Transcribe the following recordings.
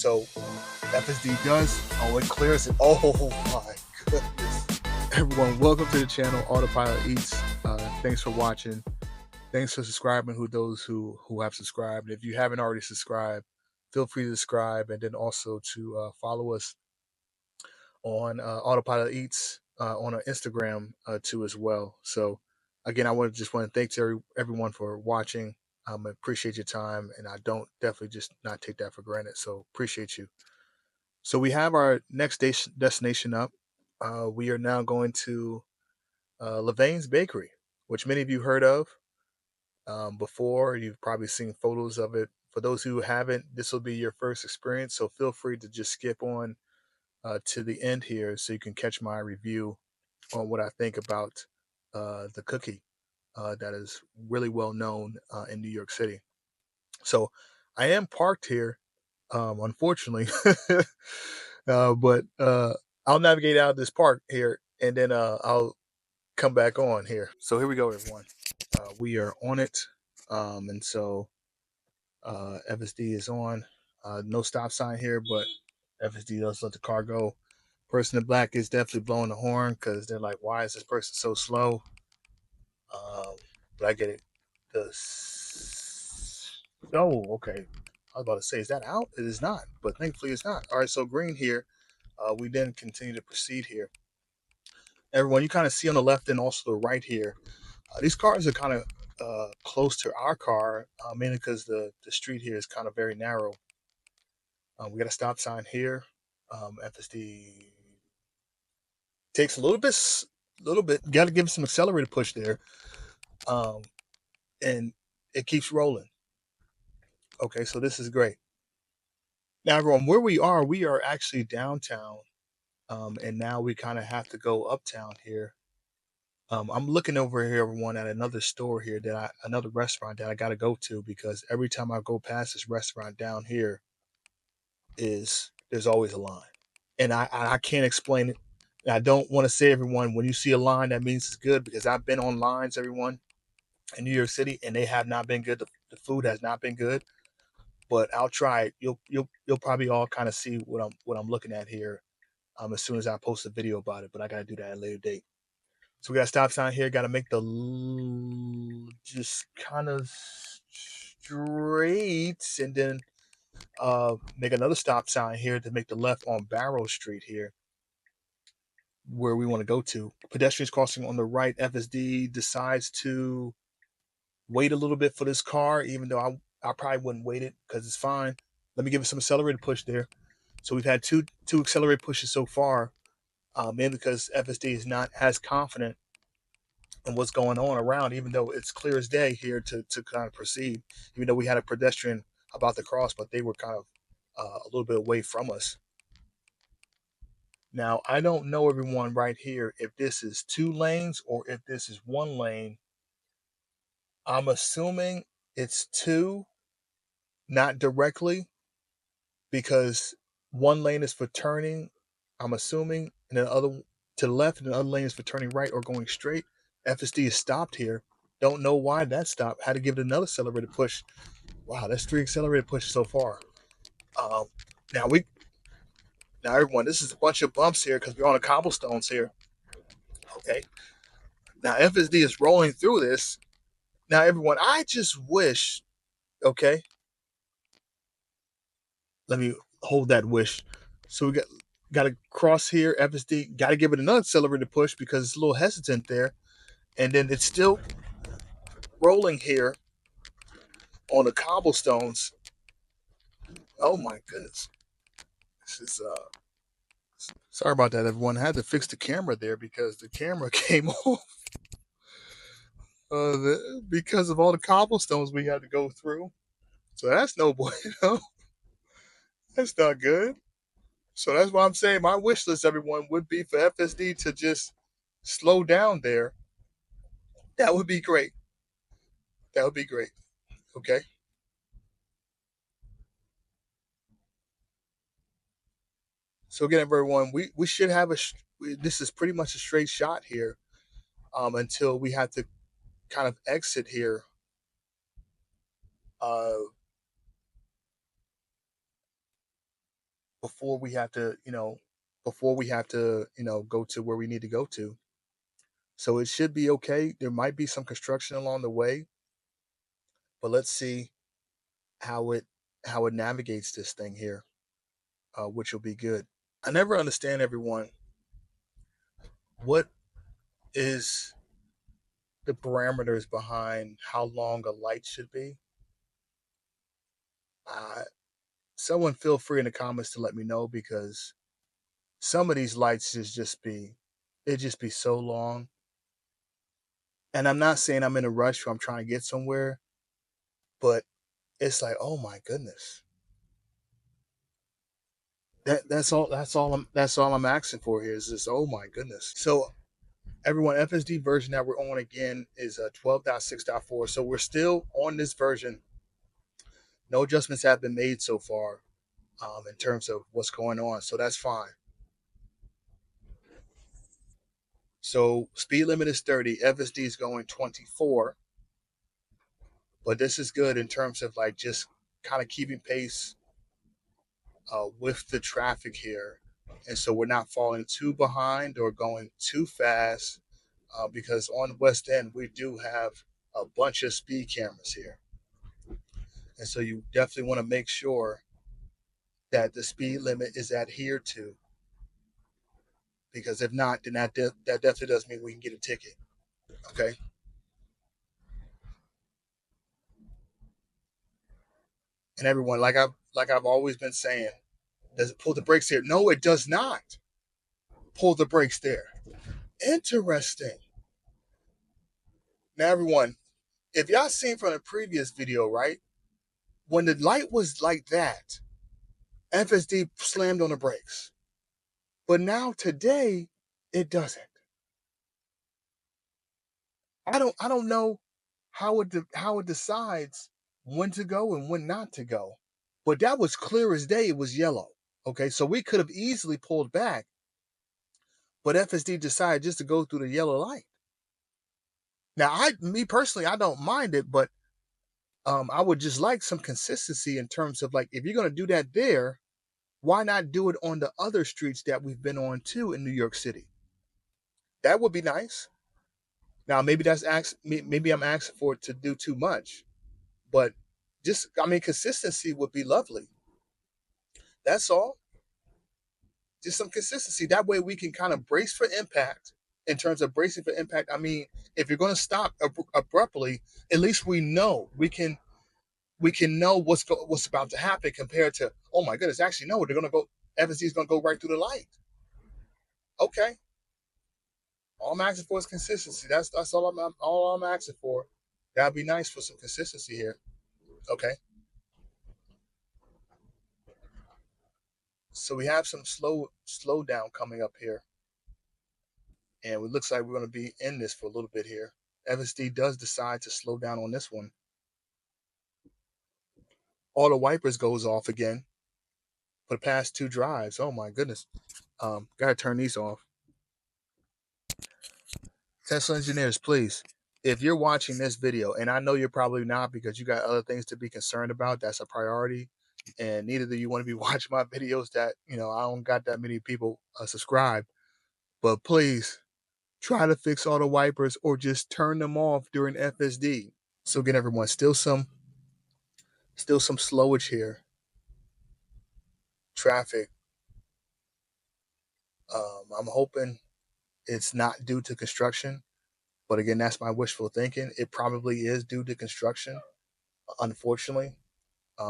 So FSD does. Oh, it clears it. Oh my goodness. Everyone, welcome to the channel Autopilot Eats. Thanks for watching. Thanks for subscribing. Those who have subscribed. If you haven't already subscribed, feel free to subscribe, and then also to follow us on Autopilot Eats on our Instagram too as well. So again, I want to thank everyone for watching. I appreciate your time, and I don't definitely just not take that for granted. So appreciate you. So we have our next destination up. We are now going to Levain's Bakery, which many of you heard of before. You've probably seen photos of it. For those who haven't, this will be your first experience. So feel free to just skip on to the end here so you can catch my review on what I think about the cookie that is really well known in New York City. So I am parked here, unfortunately, but I'll navigate out of this park here and then I'll come back on here. So here we go, everyone. We are on it. And so FSD is on. No stop sign here, but FSD does let the car go. Person in black is definitely blowing the horn because they're like, why is this person so slow? But I get it. Oh, okay. I was about to say, is that out? It is not, but thankfully it's not. All right, so green here. We then continue to proceed here. Everyone, you kind of see on the left and also the right here. These cars are kind of close to our car, mainly because the street here is kind of very narrow. We got a stop sign here. FSD takes a little bit. Got to give it some accelerator push there, and it keeps rolling. Okay, so this is great. Now, everyone, where we are actually downtown, and now we kind of have to go uptown here. I'm looking over here, everyone, at another store here another restaurant that I got to go to because every time I go past this restaurant down here, there's always a line, and I can't explain it. And I don't want to say, everyone, when you see a line, that means it's good because I've been on lines, everyone, in New York City, and they have not been good. The food has not been good, but I'll try it. You'll probably all kind of see what I'm looking at here as soon as I post a video about it. But I got to do that at a later date. So we got a stop sign here. Got to make the just kind of straight, and then make another stop sign here to make the left on Barrow Street here, where we want to go to. Pedestrians crossing on the right. FSD decides to wait a little bit for this car, even though I probably wouldn't wait it because it's fine. Let me give it some accelerator push there. So we've had two accelerator pushes so far, mainly because FSD is not as confident in what's going on around, even though it's clear as day here to kind of proceed. Even though we had a pedestrian about to cross, but they were kind of a little bit away from us. Now, I don't know, everyone, right here, if this is 2 lanes or if this is 1 lane. I'm assuming it's 2, not directly, because 1 lane is for turning, I'm assuming, and the other to the left, and the other lane is for turning right or going straight. FSD is stopped here. Don't know why that stopped. Had to give it another accelerator push. Wow, that's 3 accelerator pushes so far. Um, now everyone, this is a bunch of bumps here because we're on the cobblestones here. Okay. Now FSD is rolling through this. Now, everyone, I just wish. Okay. Let me hold that wish. So we got to cross here. FSD got to give it another accelerator push because it's a little hesitant there, and then it's still rolling here on the cobblestones. Oh my goodness. This is sorry about that, everyone. I had to fix the camera there because the camera came off because of all the cobblestones we had to go through. So that's no bueno. That's not good. So that's why I'm saying my wish list, everyone, would be for FSD to just slow down there. That would be great. That would be great. Okay. So again, everyone, we should have this is pretty much a straight shot here until we have to kind of exit here. Uh, before we have to, go to where we need to go to. So it should be okay. There might be some construction along the way, but let's see how it navigates this thing here, which will be good. I never understand, everyone, what is the parameters behind how long a light should be. Uh, Someone feel free in the comments to let me know, because some of these lights just be so long. And I'm not saying I'm in a rush or I'm trying to get somewhere, but it's like, oh my goodness. That's all I'm asking for here is this, oh my goodness. So everyone, FSD version that we're on again is 12.6.4. So we're still on this version. No adjustments have been made so far, in terms of what's going on. So that's fine. So speed limit is 30. FSD is going 24. But this is good in terms of like just kind of keeping pace with the traffic here. And so we're not falling too behind or going too fast, because on the West End, we do have a bunch of speed cameras here. And so you definitely want to make sure that the speed limit is adhered to, because if not, then that definitely does mean we can get a ticket. Okay. And everyone, like I've always been saying, does it pull the brakes here? No, it does not pull the brakes there. Interesting. Now, everyone, if y'all seen from the previous video, right, when the light was like that, FSD slammed on the brakes. But now today, it doesn't. I don't know how it decides when to go and when not to go. But that was clear as day. It was yellow. Okay, so we could have easily pulled back, but FSD decided just to go through the yellow light. Now, me personally, I don't mind it, but I would just like some consistency in terms of, like, if you're gonna do that there, why not do it on the other streets that we've been on too in New York City? That would be nice. Now, maybe I'm asking for it to do too much, but just, I mean, consistency would be lovely. That's all. Just some consistency. That way we can kind of brace for impact. In terms of bracing for impact, I mean, if you're going to stop abruptly, at least we can know what's about to happen, compared to, oh my goodness, actually no, they're going to go. FSD is going to go right through the light. Okay, all I'm asking for is consistency. That's all I'm asking for. That'd be nice for some consistency here. Okay, so we have some slow down coming up here, and it looks like we're going to be in this for a little bit here. FSD does decide to slow down on this one. All the wipers goes off again for the past two drives. Oh my goodness. Gotta turn these off. Tesla engineers, please, if you're watching this video, and I know you're probably not because you got other things to be concerned about, that's a priority, and neither do you want to be watching my videos that, I don't got that many people subscribed. But please try to fix all the wipers or just turn them off during FSD. So again, everyone, still some slowage here. Traffic. I'm hoping it's not due to construction, but again, that's my wishful thinking. It probably is due to construction, unfortunately,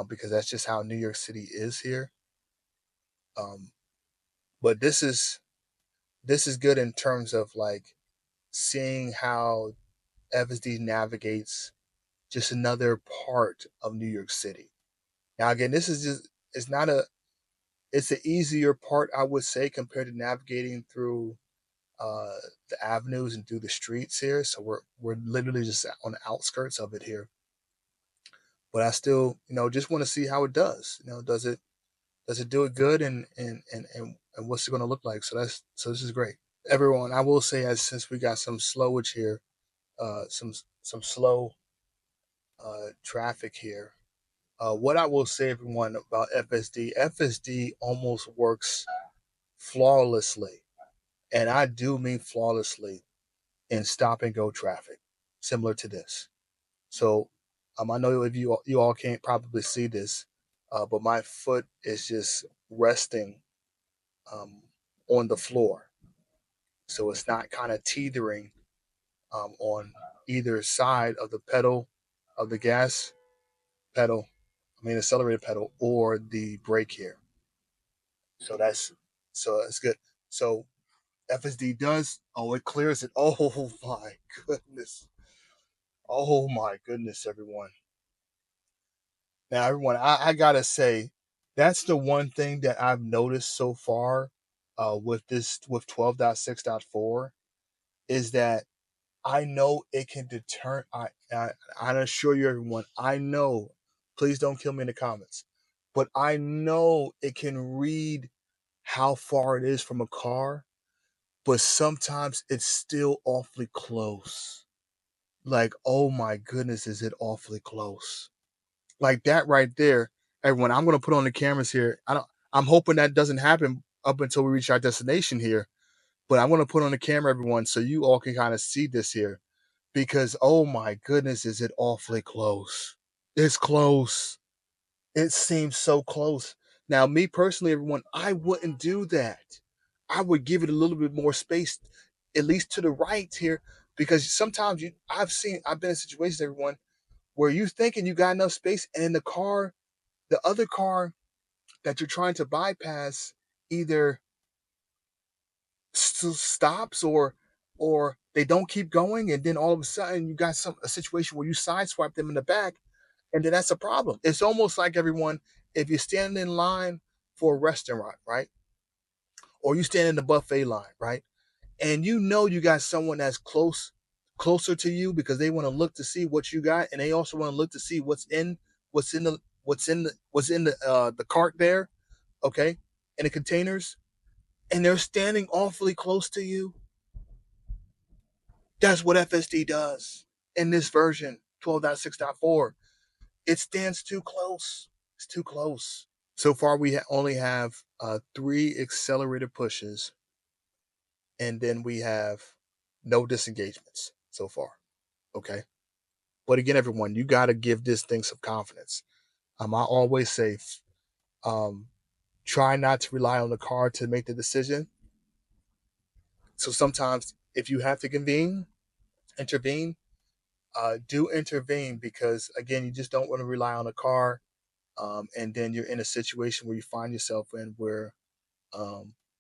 because that's just how New York City is here. Um, but this is good in terms of like seeing how FSD navigates just another part of New York City. Now, again, this is just it's not a it's an easier part, I would say, compared to navigating through uh, the avenues and through the streets here. So we're literally just on the outskirts of it here. But I still, just want to see how it does. Does it do it good, and what's it going to look like? So this is great. Everyone, I will say, as since we got some slowage here, some slow traffic here. What I will say, everyone, about FSD almost works flawlessly, and I do mean flawlessly, in stop and go traffic, similar to this. So, I know if you all can't probably see this, but my foot is just resting um, on the floor, so it's not kind of teetering on either side of the pedal of the gas pedal, I mean accelerator pedal, or the brake here. So that's good. So FSD does. Oh, it clears it. Oh my goodness. Oh my goodness, everyone. Now, everyone, I gotta say, that's the one thing that I've noticed so far with 12.6.4 is that I know it can deter. I assure you, everyone. I know. Please don't kill me in the comments, but I know it can read how far it is from a car, but sometimes it's still awfully close. Like, oh my goodness, is it awfully close? Like that right there, everyone. I'm gonna put on the cameras here. I'm hoping that doesn't happen up until we reach our destination here. But I'm gonna put on the camera, everyone, so you all can kind of see this here. Because oh my goodness, is it awfully close? It's close. It seems so close. Now, me personally, everyone, I wouldn't do that. I would give it a little bit more space, at least to the right here, because sometimes I've been in situations, everyone, where you thinking you got enough space, and in the other car that you're trying to bypass, either stops or they don't keep going, and then all of a sudden you got a situation where you sideswipe them in the back, and then that's a problem. It's almost like, everyone, if you're standing in line for a restaurant, right, or you stand in the buffet line, right, and you know you got someone that's closer to you because they want to look to see what you got, and they also want to look to see what's in the cart there, okay, in the containers, and they're standing awfully close to you. That's what FSD does in this version 12.6.4. It stands too close. It's too close. So far, we only have 3 accelerated pushes, and then we have no disengagements so far. Okay. But again, everyone, you got to give this thing some confidence. I always say, um, try not to rely on the car to make the decision. So sometimes, if you have to intervene, do intervene, because again, you just don't want to rely on the car, and then you're in a situation where you find yourself in where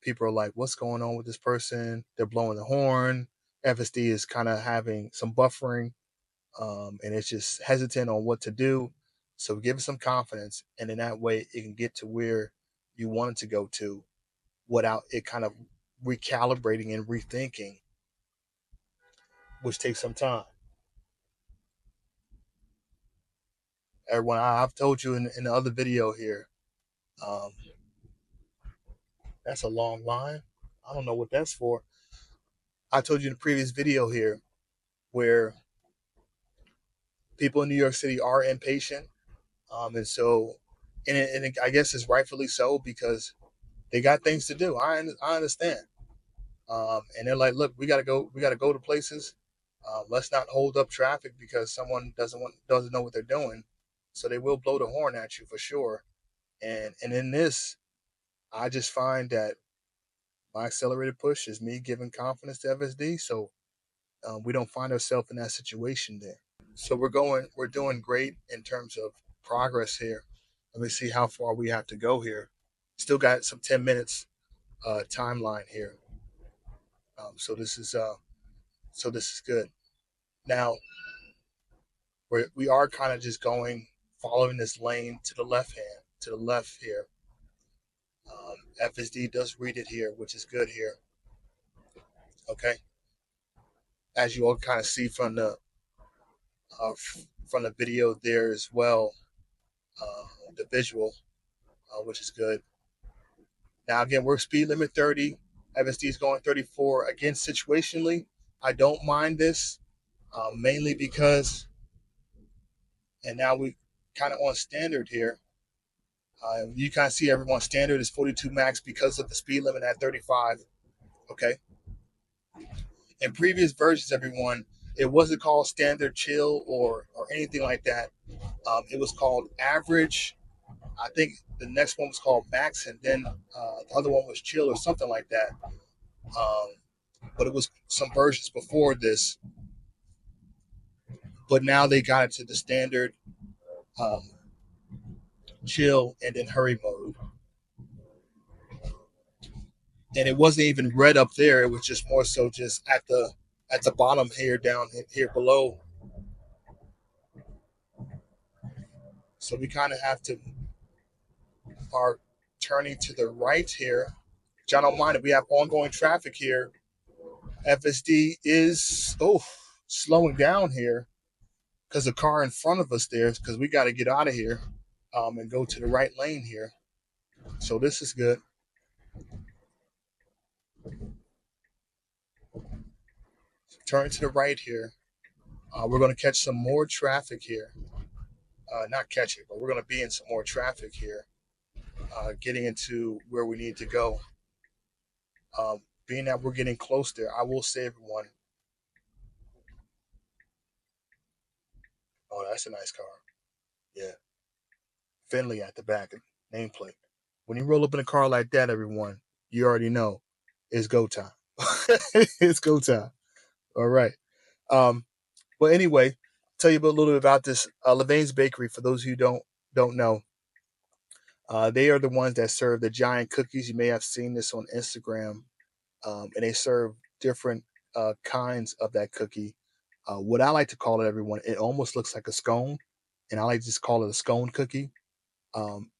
people are like, "What's going on with this person?" They're blowing the horn. FSD is kind of having some buffering, and it's just hesitant on what to do. So give it some confidence, and in that way, it can get to where you want it to go to without it kind of recalibrating and rethinking, which takes some time. Everyone, I've told you in the other video here, um, that's a long line. I don't know what that's for. I told you in the previous video here where people in New York City are impatient, and so, I guess it's rightfully so because they got things to do. I understand, and they're like, look, we gotta go to places. Let's not hold up traffic because someone doesn't know what they're doing, so they will blow the horn at you for sure. And in this, I just find that my accelerated push is me giving confidence to FSD, so we don't find ourselves in that situation there. So we're doing great in terms of progress here. Let me see how far we have to go here. Still got some 10 minutes timeline here. So this is good. Now we are kind of just following this lane to the left here. FSD does read it here, which is good here. Okay, as you all kind of see uh, from the video there as well, the visual, which is good. Now again, we're speed limit 30. FSD is going 34. Again, situationally, I don't mind this, mainly because, and now kind of on standard here. You kind of see everyone's standard is 42 max because of the speed limit at 35. Okay. In previous versions, everyone, it wasn't called standard chill or anything like that. It was called average. I think the next one was called max, and then the other one was chill or something like that. But it was some versions before this. But now they got it to the standard um, chill and then hurry mode. And it wasn't even red up there. It was just more so just at the bottom here, down here below. So we kind of have to are turning to the right here. John, don't mind it. We have ongoing traffic here. FSD is slowing down here because the car in front of us there, because we got to get out of here and go to the right lane here. So this is good. Turn to the right here. We're going to catch some more traffic here. Not catch it, but we're going to be in some more traffic here, getting into where we need to go. Being that we're getting close there, I will say, everyone. Oh, that's a nice car. Yeah. Finley at the back, nameplate. When you roll up in a car like that, everyone, you already know it's go time. It's go time. All right. Um, well, anyway, I'll tell you a little bit about this Levain's Bakery. For those who don't know, they are the ones that serve the giant cookies. You may have seen this on Instagram, and they serve different kinds of that cookie. What I like to call it, everyone, it almost looks like a scone, and I like to just call it a scone cookie. Um,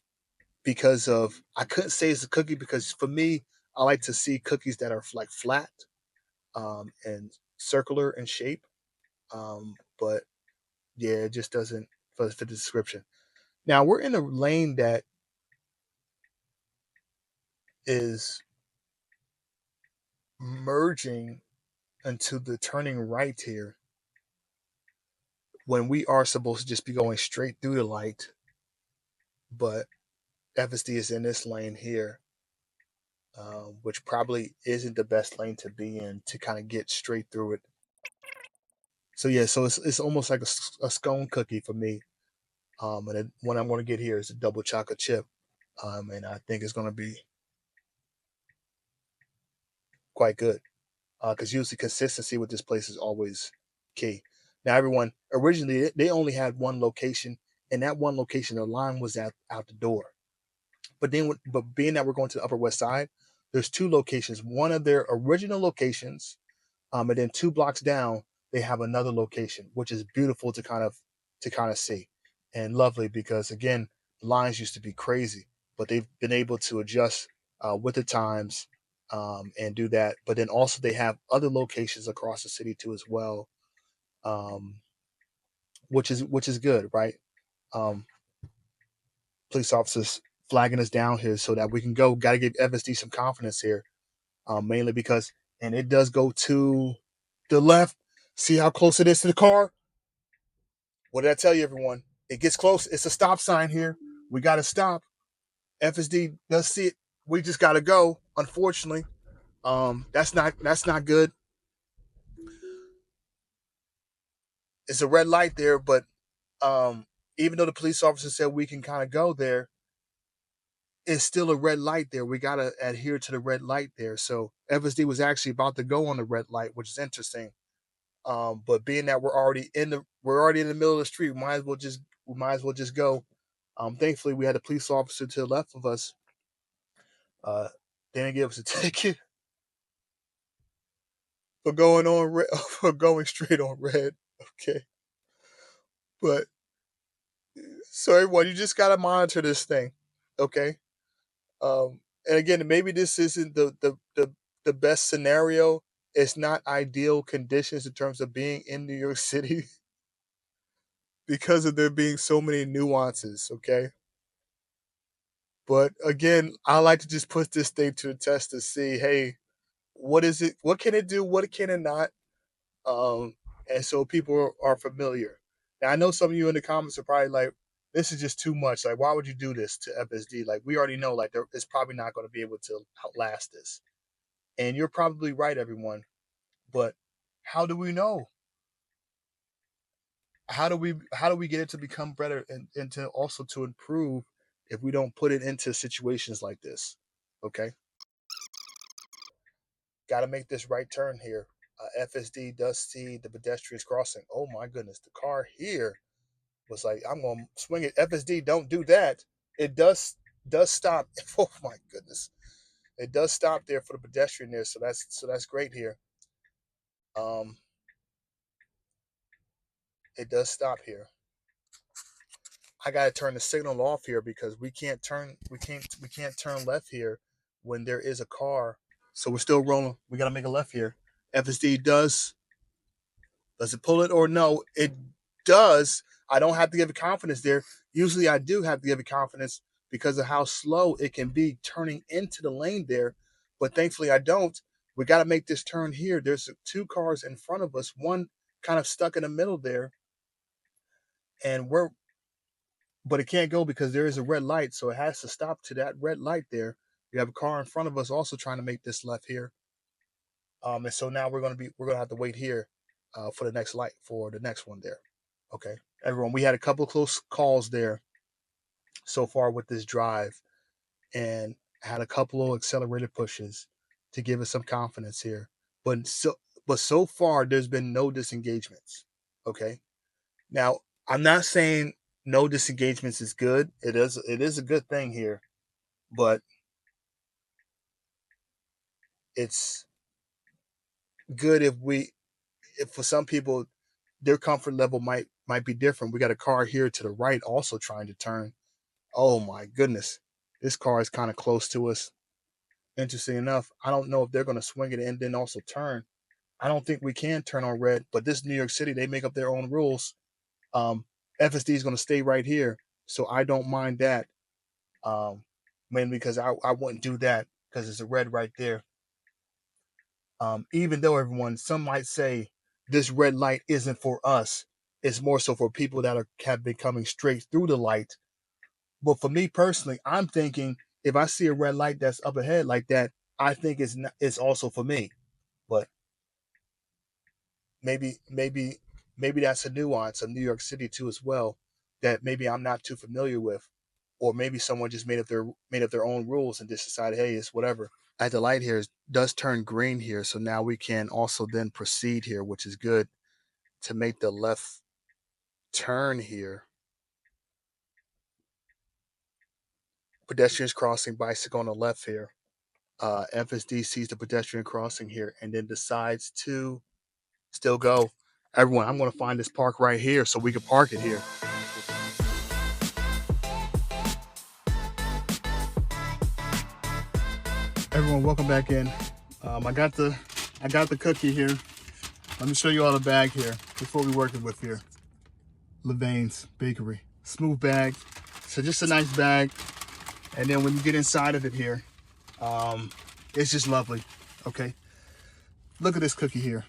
because of I couldn't say it's a cookie because for me, I like to see cookies that are like flat and circular in shape. But yeah, it just doesn't fit the description. Now we're in a lane that is merging into the turning right here when we are supposed to just be going straight through the light, but FSD is in this lane here, which probably isn't the best lane to be in to kind of get straight through it. So yeah, so it's almost like a scone cookie for me. And then what I'm going to get here is a double chocolate chip, and I think it's going to be quite good because usually consistency with this place is always key. Now, everyone originally they only had one location, and that one location the line was out the door. But being that we're going to the Upper West Side, there's two locations. One of their original locations, and then 2 blocks down they have another location, which is beautiful to kind of see, and lovely because again, lines used to be crazy, but they've been able to adjust with the times and do that. But then also they have other locations across the city too as well, um, which is good, right? Um, Police officers flagging us down here so that we can go. Got to give FSD some confidence here, mainly because, and it does go to the left. See how close it is to the car? What did I tell you, everyone? It gets close. It's a stop sign here. We got to stop. FSD does see it. We just got to go. Unfortunately, that's not good. It's a red light there, but even though the police officer said we can kind of go there, it's still a red light there. We got to adhere to the red light there. So FSD was actually about to go on the red light, which is interesting. But being that we're already in the middle of the street, we might as well just go. Thankfully, we had a police officer to the left of us. Uh, they didn't give us a ticket for going on for going straight on red. Okay, but so everyone, you just gotta monitor this thing. Okay, and again, maybe this isn't the best scenario. It's not ideal conditions in terms of being in New York City because of there being so many nuances. Okay, but again, I like to just put this thing to the test to see, hey, what is it? What can it do? What can it not? Um, and so people are familiar. Now I know some of you in the comments are probably like, This is just too much. Like, why would you do this to FSD? Like, we already know, like, it's probably not going to be able to outlast this. And you're probably right, everyone. But how do we know? How do we get it to become better and to also to improve if we don't put it into situations like this? Okay, got to make this right turn here. FSD does see the pedestrians crossing. Oh my goodness, the car here was like, I'm gonna swing it. FSD, don't do that. It does stop. Oh my goodness, it does stop there for the pedestrian there. So that's great here. Um, it does stop here. I gotta turn the signal off here because we can't turn left here when there is a car. So we're still rolling. We gotta make a left here. FSD does it pull it or no? It does. I don't have to give it confidence there. Usually I do have to give it confidence because of how slow it can be turning into the lane there. But thankfully I don't. We got to make this turn here. There's two cars in front of us, one kind of stuck in the middle there, and but it can't go because there is a red light, so it has to stop to that red light there. We have a car in front of us also trying to make this left here. And so now we're gonna have to wait here for the next light for the next one there. Okay, everyone, we had a couple of close calls there so far with this drive, and had a couple of accelerated pushes to give us some confidence here. But so far there's been no disengagements. Okay, now I'm not saying no disengagements is good. It is a good thing here, but it's good if for some people their comfort level might be different. We got a car here to the right also trying to turn. Oh my goodness. This car is kind of close to us. Interesting enough, I don't know if they're going to swing it and then also turn. I don't think we can turn on red, but this New York City, they make up their own rules. Um, FSD is going to stay right here, so I don't mind that. Um, Mainly because I wouldn't do that because it's a red right there. Even though everyone, some might say this red light isn't for us, it's more so for people that have been coming straight through the light. But for me personally, I'm thinking if I see a red light that's up ahead like that, I think it's also for me. But maybe that's a nuance of New York City too as well that maybe I'm not too familiar with, or maybe someone just made up their own rules and just decided, hey, it's whatever. At the light here does turn green here, so now we can also then proceed here, which is good to make the left turn here. Pedestrians crossing, bicycle on the left here. FSD sees the pedestrian crossing here and then decides to still go. Everyone, I'm going to find this park right here so we can park it here. Everyone, welcome back in. I got the cookie here. Let me show you all the bag here before we working with here. Levain's Bakery, smooth bag. So just a nice bag, and then when you get inside of it here, it's just lovely. Okay, look at this cookie here.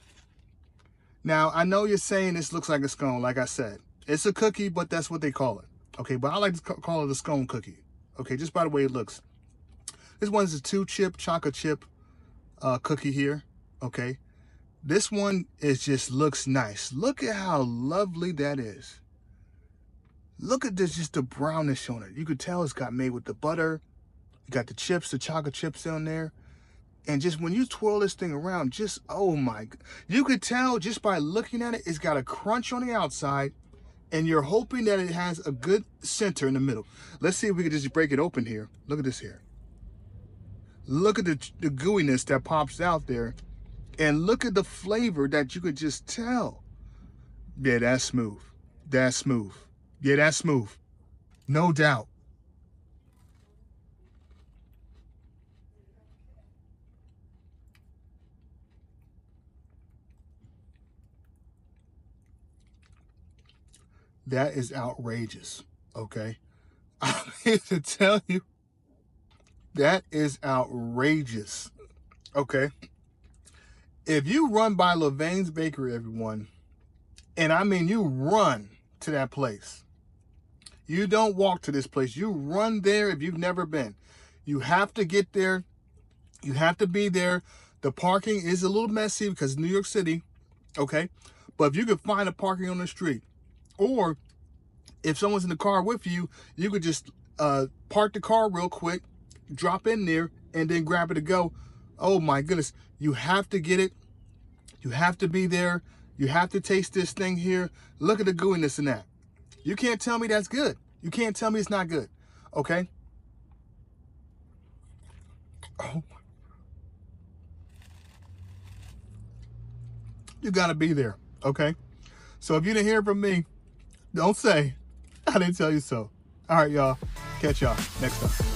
Now I know you're saying this looks like a scone. Like I said, it's a cookie, but that's what they call it. Okay, but I like to call it a scone cookie. Okay, just by the way it looks. This one's a 2-chip chocolate chip cookie here. Okay, this one just looks nice. Look at how lovely that is. Look at this, just the brownish on it. You could tell it's got made with the butter. You got the chips, the chocolate chips on there. And just when you twirl this thing around, just, oh my, you could tell just by looking at it, it's got a crunch on the outside, and you're hoping that it has a good center in the middle. Let's see if we can just break it open here. Look at this here. Look at the gooiness that pops out there. And look at the flavor that you could just tell. Yeah, that's smooth. That's smooth. Yeah, that's smooth. No doubt. That is outrageous. Okay. I'm here to tell you that is outrageous. Okay. If you run by Levain's Bakery, everyone, and I mean you run to that place, You don't walk to this place. You run there if you've never been. You have to get there. You have to be there. The parking is a little messy because New York City, okay? But if you could find a parking on the street, or if someone's in the car with you, you could just park the car real quick, drop in there, and then grab it to go. Oh my goodness. You have to get it. You have to be there. You have to taste this thing here. Look at the gooiness in that. You can't tell me that's good. You can't tell me it's not good. Okay? Oh. You got to be there. Okay? So if you didn't hear from me, don't say I didn't tell you so. All right, y'all. Catch y'all next time.